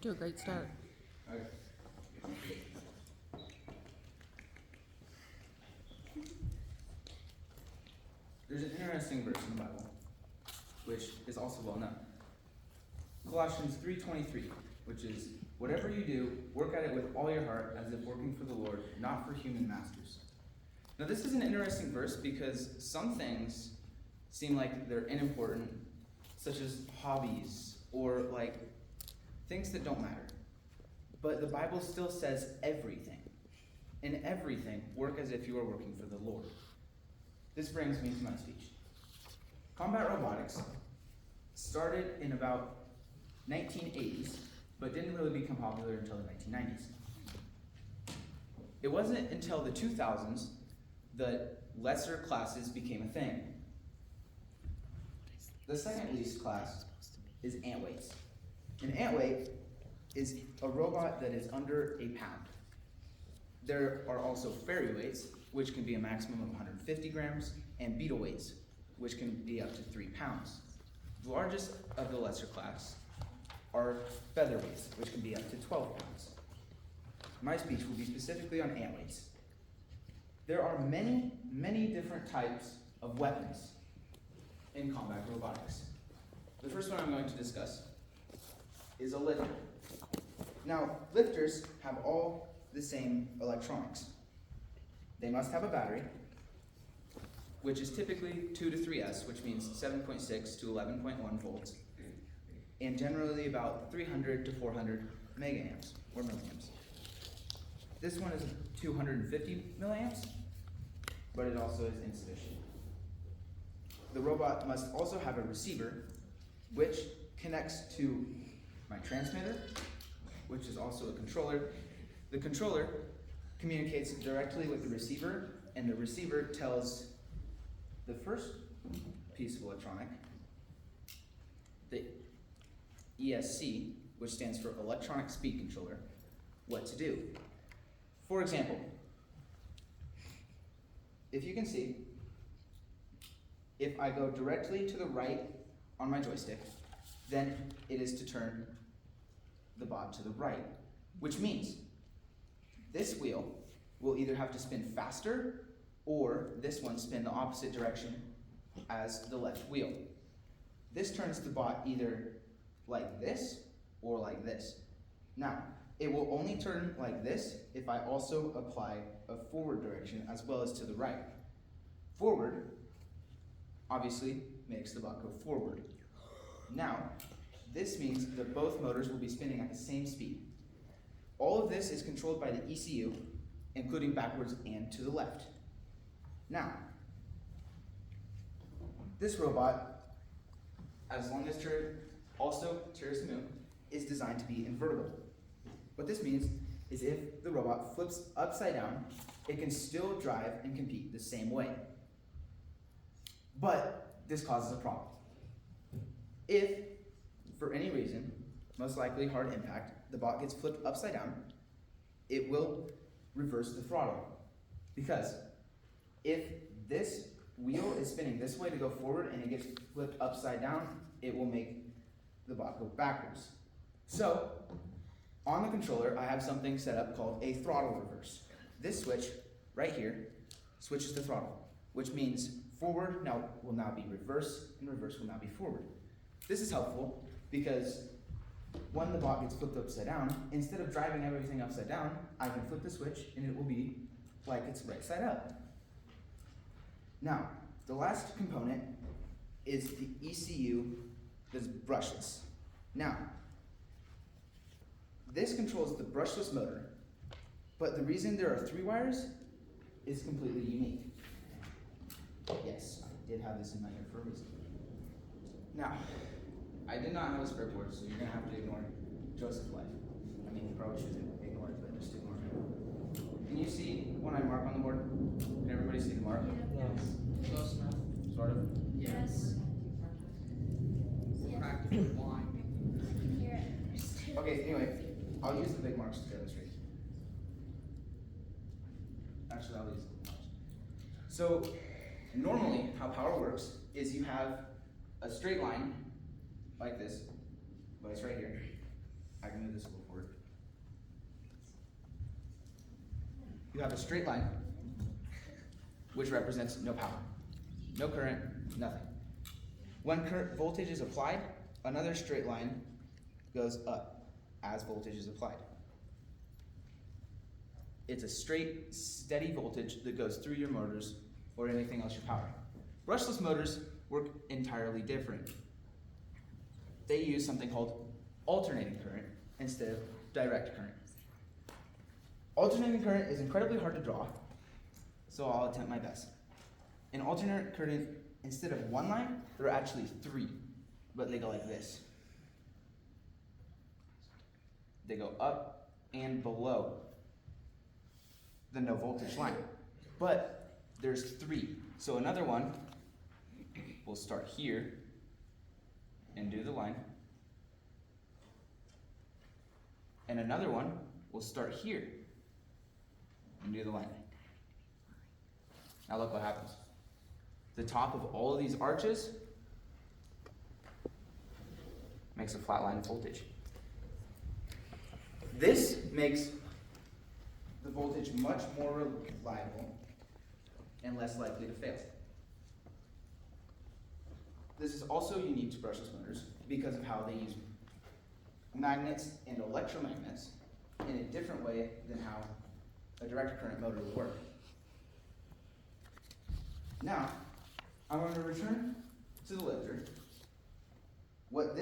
off to a great start. Okay. There's an interesting verse in the Bible, which is also well known. Colossians 3:23, which is, "Whatever you do, work at it with all your heart, as if working for the Lord, not for human masters." Now this is an interesting verse because some things seem like they're unimportant, such as hobbies or like things that don't matter. But the Bible still says everything. In everything, work as if you are working for the Lord. This brings me to my speech. Combat robotics started in about 1980s, but didn't really become popular until the 1990s. It wasn't until the 2000s that lesser classes became a thing. The second least class is ant weights. An ant weight is a robot that is under a pound. There are also fairy weights, which can be a maximum of 150 grams, and beetle weights, which can be up to 3 pounds. The largest of the lesser class are feather weights, which can be up to 12 pounds. My speech will be specifically on ant weights. There are many, many different types of weapons in combat robotics. The first one I'm going to discuss is a lifter. Now, lifters have all the same electronics. They must have a battery, which is typically 2 to 3S, which means 7.6 to 11.1 volts, and generally about 300 to 400 megaamps or milliamps. This one is 250 milliamps, but it also is insufficient. The robot must also have a receiver, which connects to my transmitter, which is also a controller. The controller communicates directly with the receiver, and the receiver tells the first piece of electronic, the ESC, which stands for Electronic Speed Controller, what to do. For example, if you can see, if I go directly to the right on my joystick, then it is to turn the bot to the right, which means this wheel will either have to spin faster or this one spin the opposite direction as the left wheel. This turns the bot either like this or like this. Now, it will only turn like this if I also apply a forward direction as well as to the right. Forward, obviously, makes the bot go forward. Now, this means that both motors will be spinning at the same speed. All of this is controlled by the ECU, including backwards and to the left. Now, this robot, as long as also turns the moon, is designed to be invertible. What this means is if the robot flips upside down, it can still drive and compete the same way. But this causes a problem. If, for any reason, most likely hard impact, the bot gets flipped upside down, it will reverse the throttle. Because if this wheel is spinning this way to go forward and it gets flipped upside down, it will make the bot go backwards. So, on the controller, I have something set up called a throttle reverse. This switch right here switches the throttle, which means forward will now be reverse and reverse will now be forward. This is helpful because when the bot gets flipped upside down, instead of driving everything upside down, I can flip the switch and it will be like it's right side up. Now, the last component is the ECU that's brushless. Now, this controls the brushless motor, but the reason there are 3 wires is completely unique. Yes, I did have this in my ear for a reason. Now, I did not have a spare board, so you're going to have to ignore Joseph's life. I mean, you probably shouldn't ignore it, but just ignore it. Can you see when I mark on the board? Can everybody see the mark? Yes. Close enough. Sort of? Yes. Practically blind. Okay, anyway, I'll use the big marks to demonstrate. Actually, I'll use the big marks. So, normally, how power works is you have a straight line, like this, but it's right here. I can move this a little forward. You have a straight line, which represents no power, no current, nothing. When current voltage is applied, another straight line goes up as voltage is applied. It's a straight, steady voltage that goes through your motors or anything else you're powering. Brushless motors work entirely different. They use something called alternating current instead of direct current. Alternating current is incredibly hard to draw, so I'll attempt my best. In alternating current, instead of one line, there are actually three, but they go like this. They go up and below the no voltage line, but there's three. So another one will start here and do the line, and another one will start here and do the line. Now look what happens. The top of all of these arches makes a flat line of voltage. This makes the voltage much more reliable and less likely to fail. This is also unique to brushless motors because of how they use magnets and electromagnets in a different way than how a direct current motor would work. Now, I'm going to return to the lifter. What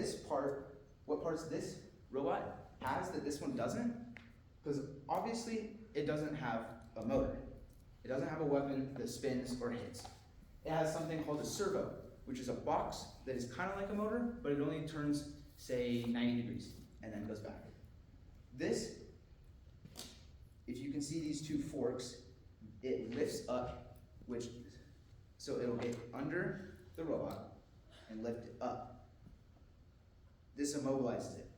parts this robot has that this one doesn't? Because obviously it doesn't have a motor. It doesn't have a weapon that spins or hits. It has something called a servo, which is a box that is kind of like a motor, but it only turns, say, 90 degrees and then goes back. This, if you can see these two forks, it lifts up, so it'll get under the robot and lift it up. This immobilizes it.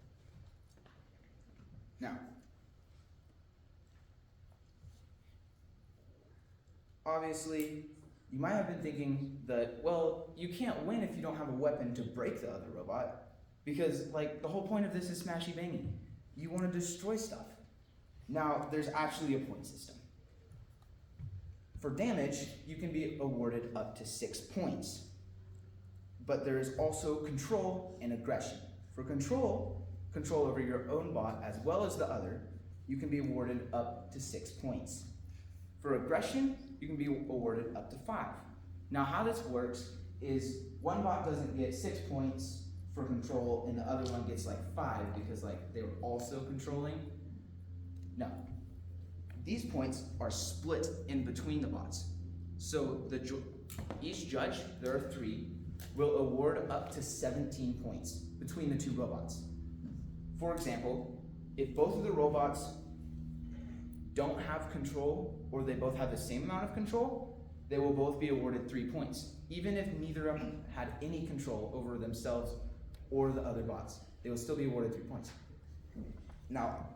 Now, obviously, you might have been thinking that, well, you can't win if you don't have a weapon to break the other robot, because like the whole point of this is smashy bangy. You want to destroy stuff. Now, there's actually a point system. For damage, you can be awarded up to 6 points. But there is also control and aggression. For control over your own bot as well as the other, you can be awarded up to 6 points. For aggression, you can be awarded up to 5. Now how this works is one bot doesn't get 6 points for control and the other one gets like 5 because like they were also controlling. No. These points are split in between the bots. So each judge, there are 3, will award up to 17 points between the 2 robots. For example, if both of the robots don't have control, or they both have the same amount of control, they will both be awarded 3 points, even if neither of them had any control over themselves or the other bots. They will still be awarded 3 points. Now,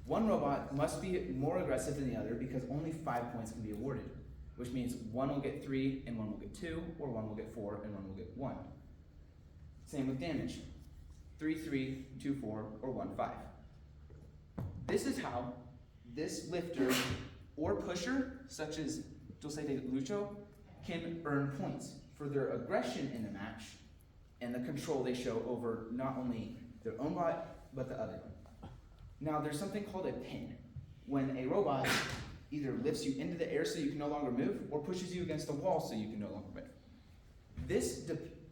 one robot must be more aggressive than the other because only 5 points can be awarded, which means one will get 3 and one will get 2, or one will get 4 and one will get 1. Same with damage. 3, 3, 2, 4, or 1, 5. This is how this lifter or pusher, such as Dulce de Lucho, can earn points for their aggression in the match and the control they show over not only their own bot, but the other. Now, there's something called a pin. When a robot either lifts you into the air so you can no longer move, or pushes you against the wall so you can no longer move. This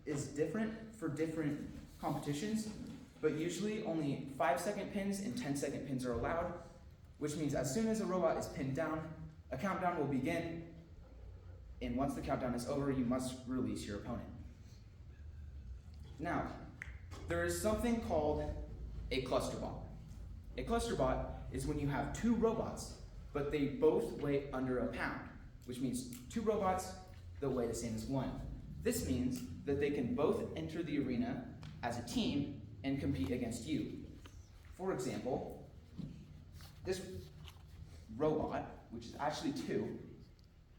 is different for different competitions, but usually only 5-second pins and 10-second pins are allowed, which means as soon as a robot is pinned down, a countdown will begin, and once the countdown is over, you must release your opponent. Now, there is something called a cluster bot. A cluster bot is when you have 2 robots, but they both weigh under a pound, which means 2 robots that weigh the same as 1. This means that they can both enter the arena as a team and compete against you. For example, this robot, which is actually 2,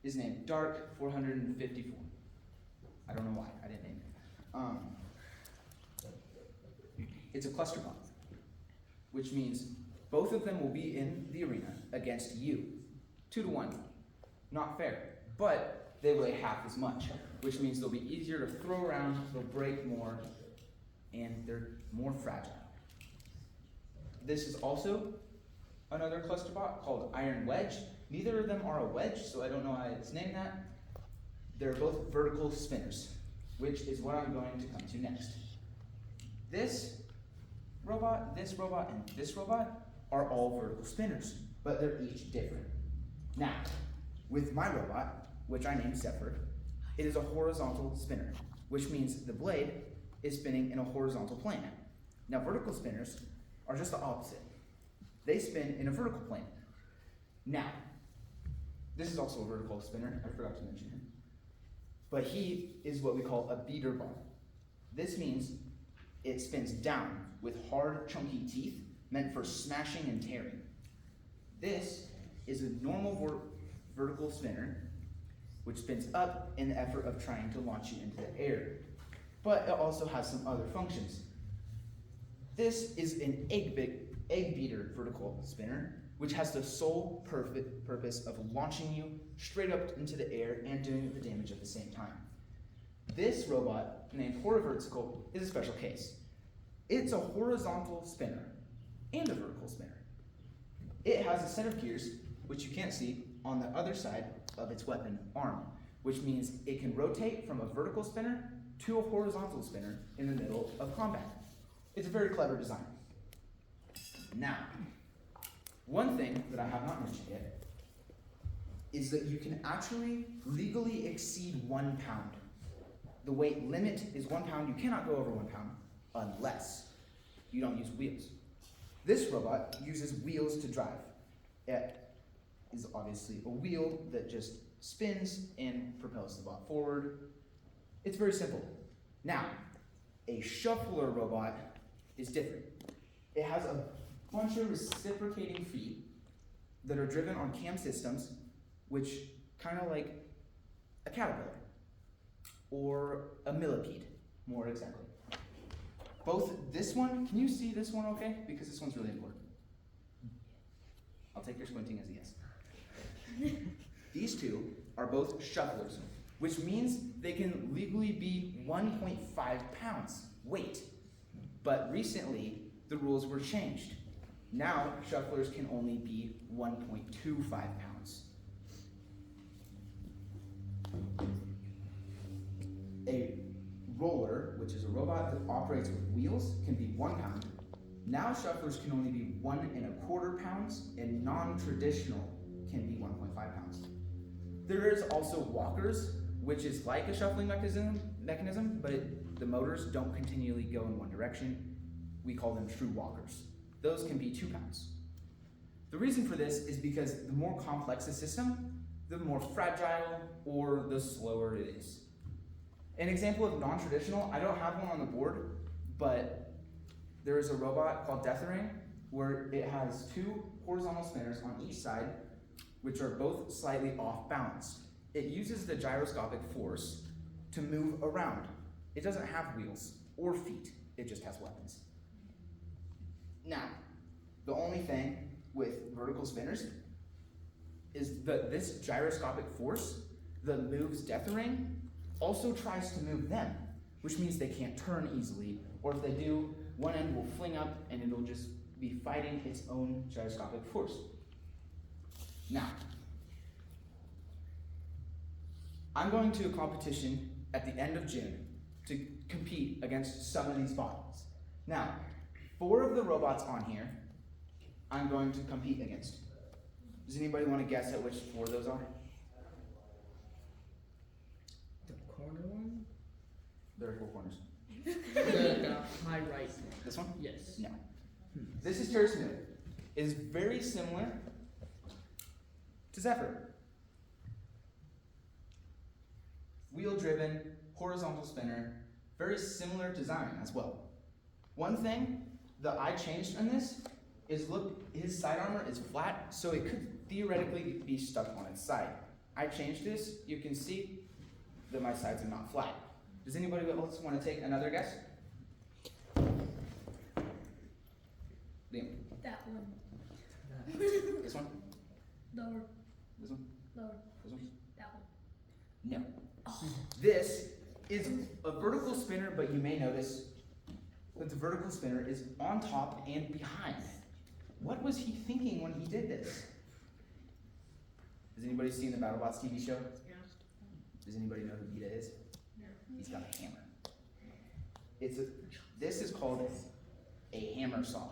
is named Dark 454. I don't know why, I didn't name it. It's a cluster bot, which means both of them will be in the arena against you. 2 to 1. Not fair, but they weigh half as much, which means they'll be easier to throw around, they'll break more, and they're more fragile. This is also another cluster bot called Iron Wedge. Neither of them are a wedge, so I don't know why it's named that. They're both vertical spinners, which is what I'm going to come to next. This robot, and this robot are all vertical spinners, but they're each different. Now, with my robot, which I named Zephyr, it is a horizontal spinner, which means the blade is spinning in a horizontal plane. Now, vertical spinners are just the opposite. They spin in a vertical plane. Now, this is also a vertical spinner, I forgot to mention him. But he is what we call a beater bot. This means it spins down with hard, chunky teeth meant for smashing and tearing. This is a normal vertical spinner, which spins up in the effort of trying to launch you into the air. But it also has some other functions. This is an egg beater vertical spinner, which has the sole purpose of launching you straight up into the air and doing the damage at the same time. This robot, named Horavertical, is a special case. It's a horizontal spinner and a vertical spinner. It has a set of gears, which you can't see, on the other side of its weapon arm, which means it can rotate from a vertical spinner to a horizontal spinner in the middle of combat. It's a very clever design. Now, one thing that I have not mentioned yet is that you can actually legally exceed 1 pound. The weight limit is 1 pound. You cannot go over 1 pound unless you don't use wheels. This robot uses wheels to drive. It is obviously a wheel that just spins and propels the bot forward. It's very simple. Now, a shuffler robot is different. It has a bunch of reciprocating feet that are driven on cam systems, which kind of like a caterpillar or a millipede, more exactly. Both this one, can you see this one okay? Because this one's really important. I'll take your squinting as a yes. These two are both shufflers, which means they can legally be 1.5 pounds weight. But recently, the rules were changed. Now, shufflers can only be 1.25 pounds. A roller, which is a robot that operates with wheels, can be 1 pound. Now shufflers can only be 1.25 pounds, and non-traditional can be 1.5 pounds. There is also walkers, which is like a shuffling mechanism, but the motors don't continually go in one direction. We call them true walkers. Those can be 2 pounds. The reason for this is because the more complex the system, the more fragile or the slower it is. An example of non-traditional, I don't have one on the board, but there is a robot called Deathering where it has 2 horizontal spinners on each side, which are both slightly off balance. It uses the gyroscopic force to move around. It doesn't have wheels or feet, it just has weapons. Now, the only thing with vertical spinners is that this gyroscopic force that moves Deathering also tries to move them, which means they can't turn easily, or if they do, one end will fling up and it'll just be fighting its own gyroscopic force. Now, I'm going to a competition at the end of June to compete against some of these bots. Now, 4 of the robots on here, I'm going to compete against. Does anybody want to guess at which 4 those are? The corner one? There are 4 corners. The high right. This one? Yes. No. This is Terrace Moon. It is very similar to Zephyr. Wheel-driven, horizontal spinner, very similar design as well. One thing that I changed on this is look, his side armor is flat, so it could theoretically be stuck on its side. I changed this, you can see that my sides are not flat. Does anybody else want to take another guess? Liam. That one. This one? Lower. This one? Lower. This one? That one. No. This is a vertical spinner, but you may notice that the vertical spinner is on top and behind. What was he thinking when he did this? Has anybody seen the BattleBots TV show? Yeah. Does anybody know who Vita is? No. He's got a hammer. This is called a hammer saw.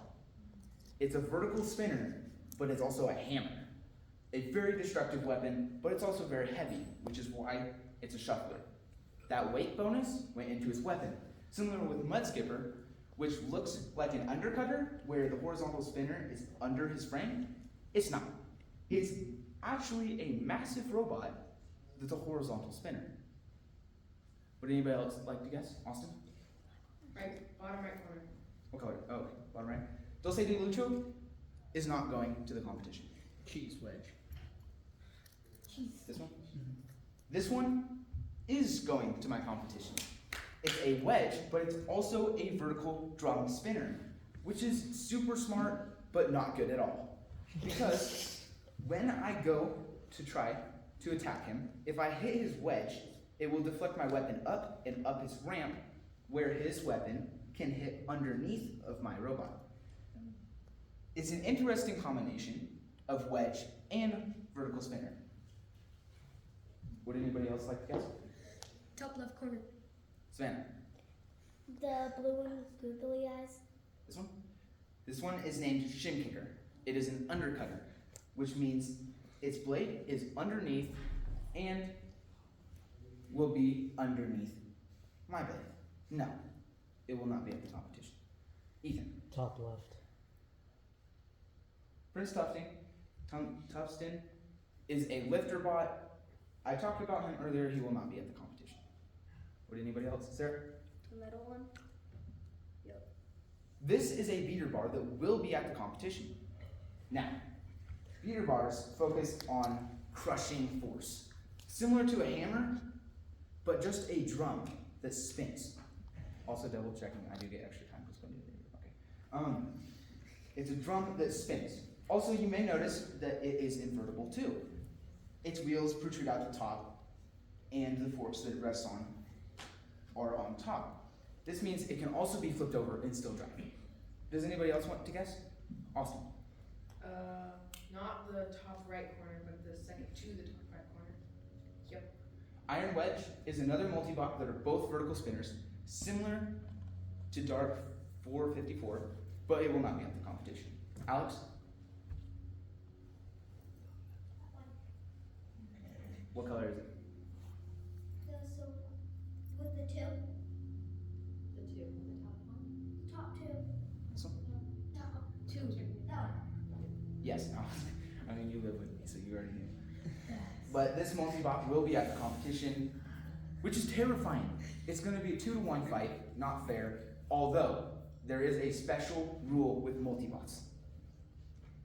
It's a vertical spinner, but it's also a hammer. A very destructive weapon, but it's also very heavy, which is why it's a shuffler. That weight bonus went into his weapon. Similar with Mudskipper, which looks like an undercutter, where the horizontal spinner is under his frame. It's not. It's actually a massive robot that's a horizontal spinner. Would anybody else like to guess? Austin? Right, bottom right corner. What color? Oh, okay, bottom right. Dulce de Lucho is not going to the competition. Cheese wedge. This one? This one is going to my competition. It's a wedge, but it's also a vertical drum spinner, which is super smart, but not good at all. Because when I go to try to attack him, if I hit his wedge, it will deflect my weapon up and up his ramp, where his weapon can hit underneath of my robot. It's an interesting combination of wedge and vertical spinner. Would anybody else like to guess? Top left corner. Savannah? The blue one with googly eyes. This one? This one is named Shin Kicker. It is an undercutter, which means its blade is underneath and will be underneath my blade. No, it will not be at the competition. Ethan? Top left. Prince Tufton is a lifter bot. I talked about him earlier. He will not be at the competition. Would anybody else? Sarah? The middle one. This is a beater bar that will be at the competition. Now, beater bars focus on crushing force. Similar to a hammer, but just a drum that spins. Also double checking, I do get extra time to spin it. Okay. It's a drum that spins. Also, you may notice that it is invertible too. Its wheels protrude out the top, and the forks that it rests on are on top. This means it can also be flipped over and still drive. Does anybody else want to guess? Austin. Not the top right corner, but the second to the top right corner. Yep. Iron Wedge is another multi-bot that are both vertical spinners, similar to Dark 454, but it will not be at the competition. Alex? What color is it? The silver with the two. The two. The top one. Top two. This one? That one. Two. That one. Yes, no. I mean, you live with me, so you already knew. But this multi-bot will be at the competition, which is terrifying. It's going to be a 2-to-1 fight, not fair, although there is a special rule with multi-bots.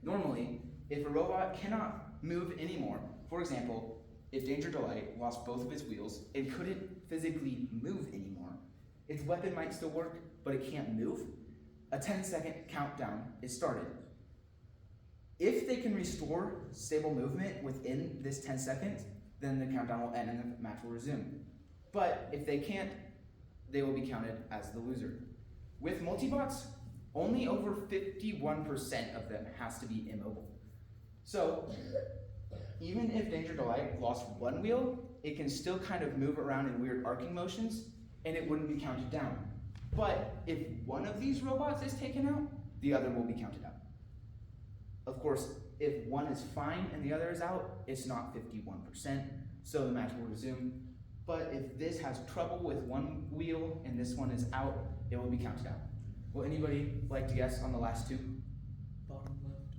Normally, if a robot cannot move anymore, for example, if Danger Delight lost both of its wheels and couldn't physically move anymore, its weapon might still work, but it can't move, a 10-second countdown is started. If they can restore stable movement within this 10 seconds, then the countdown will end and the match will resume. But if they can't, they will be counted as the loser. With multi-bots, only over 51% of them has to be immobile. So, even if Danger Delight lost one wheel, it can still kind of move around in weird arcing motions, and it wouldn't be counted down. But if one of these robots is taken out, the other will be counted out. Of course, if one is fine and the other is out, it's not 51%, so the match will resume. But if this has trouble with one wheel and this one is out, it will be counted out. Will anybody like to guess on the last two? Bottom left.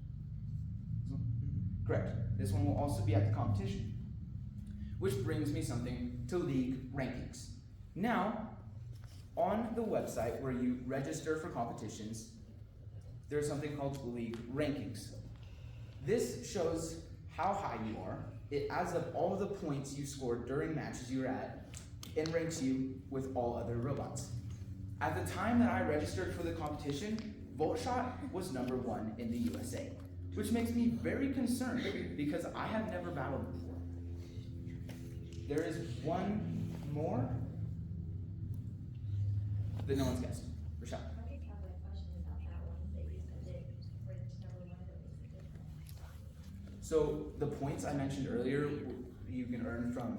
Correct. This one will also be at the competition. Which brings me something to league rankings. Now, on the website where you register for competitions, there's something called league rankings. This shows how high you are. It adds up all of the points you scored during matches you were at and ranks you with all other robots. At the time that I registered for the competition, Volt shot was #1 in the USA, which makes me very concerned because I have never battled before. There is one more that no one's guessed. Rochelle. I just have a question about that one, that you said it ranked #1, but was it different? So the points I mentioned earlier, you can earn from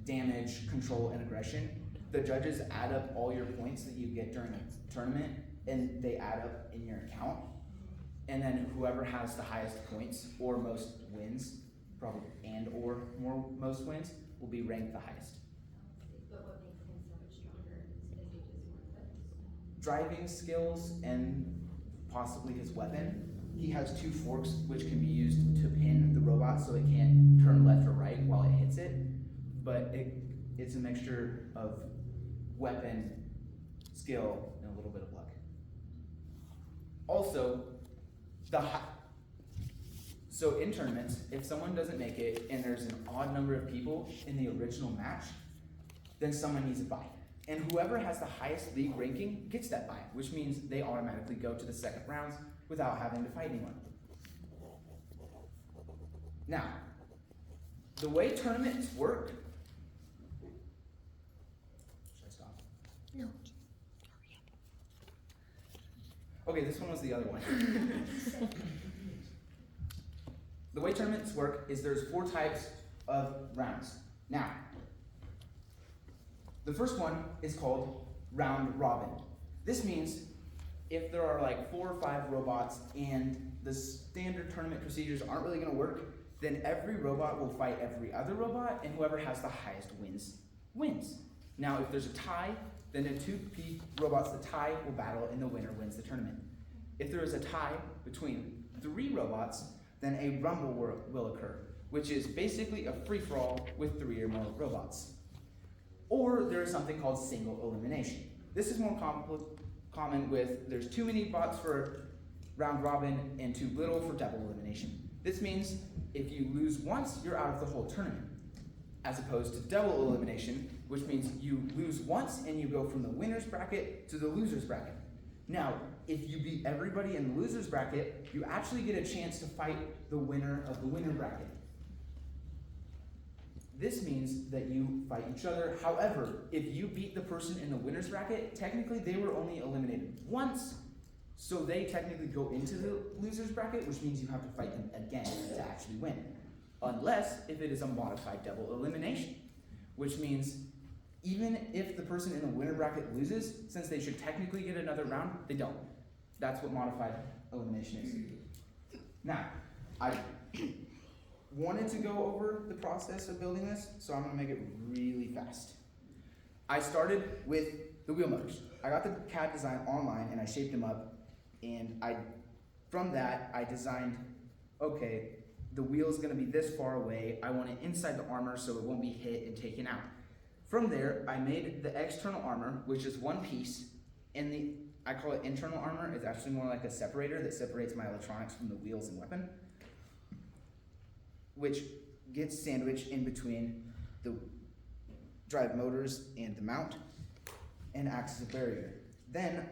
damage, control, and aggression. The judges add up all your points that you get during a tournament, and they add up in your account. And then whoever has the highest points or most wins, probably or most wins, will be ranked the highest. But what makes him so much stronger is because he just more clips. Driving skills and possibly his weapon. He has 2 forks which can be used to pin the robot so it can't turn left or right while it hits it. But it's a mixture of weapon, skill, and a little bit of luck. Also, so in tournaments, if someone doesn't make it and there's an odd number of people in the original match, then someone needs a bye. And whoever has the highest league ranking gets that bye, which means they automatically go to the second rounds without having to fight anyone. Now, the way tournaments work. Should I stop? No. Okay, this one was the other one. The way tournaments work is there's 4 types of rounds. Now, the first one is called round robin. This means if there are like 4 or 5 robots and the standard tournament procedures aren't really going to work, then every robot will fight every other robot, and whoever has the highest wins. Now, if there's a tie, then the 2 robots that tie will battle, and the winner wins the tournament. If there is a tie between 3 robots, then a rumble will occur, which is basically a free-for-all with 3 or more robots. Or there is something called single elimination. This is more common with there's too many bots for round robin and too little for double elimination. This means if you lose once, you're out of the whole tournament, as opposed to double elimination, which means you lose once and you go from the winner's bracket to the loser's bracket. Now, if you beat everybody in the loser's bracket, you actually get a chance to fight the winner of the winner bracket. This means that you fight each other. However, if you beat the person in the winner's bracket, technically they were only eliminated once, so they technically go into the loser's bracket, which means you have to fight them again to actually win. Unless if it is a modified double elimination, which means even if the person in the winner bracket loses, since they should technically get another round, they don't. That's what modified elimination is. Now, I wanted to go over the process of building this, so I'm going to make it really fast. I started with the wheel motors. I got the CAD design online and I shaped them up, and from that I designed, okay, the wheel's going to be this far away. I want it inside the armor so it won't be hit and taken out. From there, I made the external armor, which is one piece, and I call it internal armor. It's actually more like a separator that separates my electronics from the wheels and weapon, which gets sandwiched in between the drive motors and the mount and acts as a barrier. Then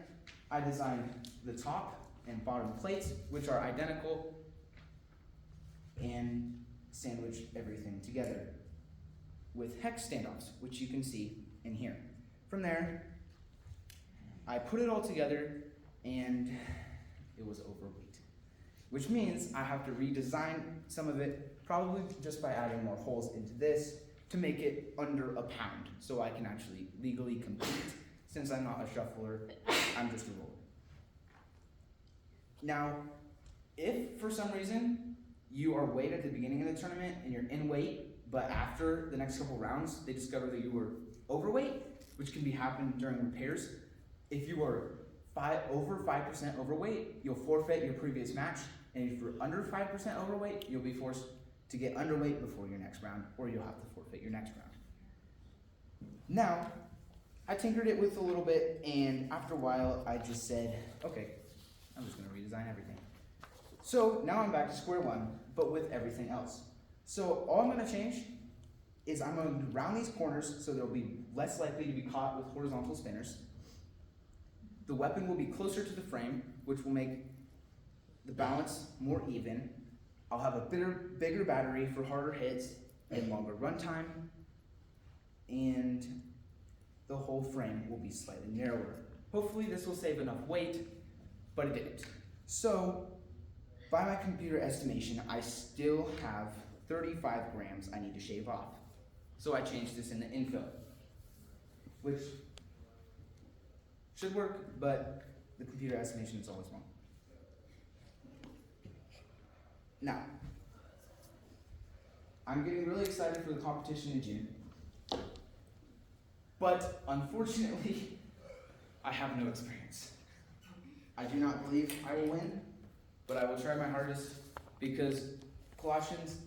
I designed the top and bottom plates, which are identical, and sandwiched everything together with hex standoffs, which you can see in here. From there, I put it all together and it was overweight, which means I have to redesign some of it, probably just by adding more holes into this to make it under a pound so I can actually legally compete. Since I'm not a shuffler, I'm just a roller. Now, if for some reason you are weight at the beginning of the tournament and you're in weight, but after the next couple rounds they discover that you were overweight, which can be happening during repairs. If you are over 5% overweight, you'll forfeit your previous match, and if you're under 5% overweight, you'll be forced to get underweight before your next round, or you'll have to forfeit your next round. Now, I tinkered it with a little bit, and after a while I just said, okay, I'm just going to redesign everything. So now I'm back to square one, but with everything else. So all I'm going to change is I'm going to round these corners so they'll be less likely to be caught with horizontal spinners. The weapon will be closer to the frame, which will make the balance more even. I'll have a bigger battery for harder hits and longer runtime, and the whole frame will be slightly narrower. Hopefully this will save enough weight, but it didn't. So, by my computer estimation, I still have 35 grams I need to shave off. So I changed this in the info, which should work, but the computer estimation is always wrong. Now, I'm getting really excited for the competition in June, but unfortunately, I have no experience. I do not believe I will win, but I will try my hardest because Colossians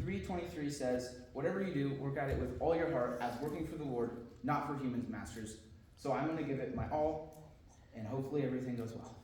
3:23 says, whatever you do, work at it with all your heart as working for the Lord, not for humans' masters. So I'm going to give it my all, and hopefully everything goes well.